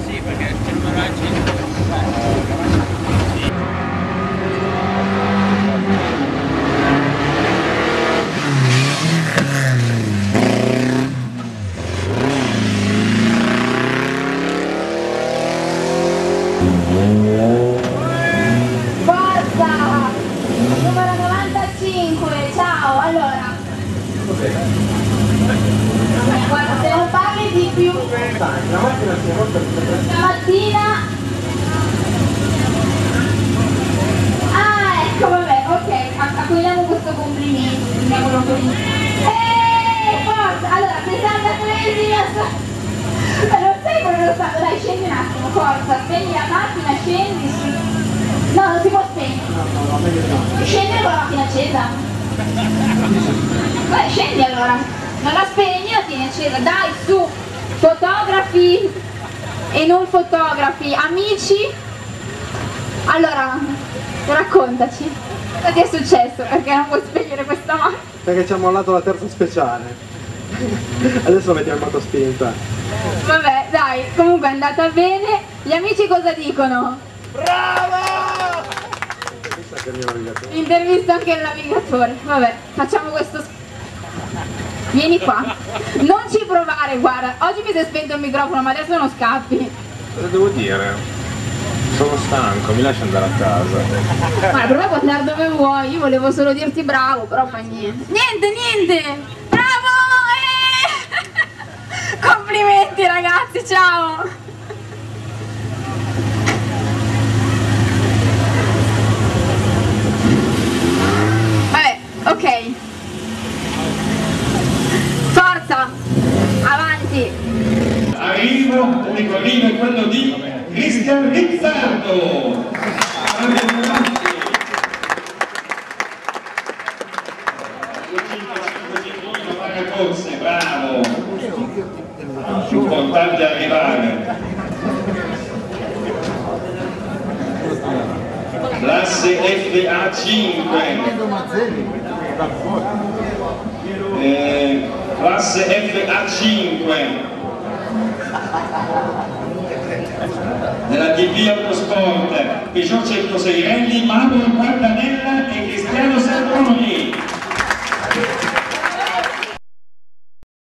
Sì, perché c'è il miraggio. Forza! Numero 95, ciao, allora. Guarda, se non parli di più stamattina. Ah, ecco, vabbè, ok, accogliamo questo complimento, chiamiamolo così. Forza! Allora, 63esima. Non sei quello lo stato, dai, scendi un attimo, forza, spegni la macchina, scendi su. No, non si può spegnere. Scendere con la macchina accesa. Vai, scendi allora. Non la spegni, la tieni accesa. Dai, su. Fotografi e non fotografi. Amici. Allora, raccontaci. Cosa ti è successo? Perché non puoi spegnere questa macchina? Perché ci ha mollato la terza speciale. Adesso mettiamo moto spinta. Vabbè, dai, comunque è andata bene. Gli amici cosa dicono? Bravo! Intervista anche il navigatore. Vabbè, facciamo questo. Vieni qua. Non ci provare, guarda. Oggi mi si è spento il microfono, ma adesso non scappi. Cosa devo dire? Sono stanco, mi lascio andare a casa. Guarda, per me puoi andare dove vuoi. Io volevo solo dirti bravo, però fa niente. Niente! Bravo! Complimenti ragazzi, ciao! Vabbè, ok. Forza! Avanti! Arrivo, l'unico arrivo è quello di Cristian Rizzardo. Bravo! Importante arrivare. Classe FA5. Classe FA5 della DP Autosport Peugeot 106 Rally, Mauro Guardanella e Cristiano Serroni.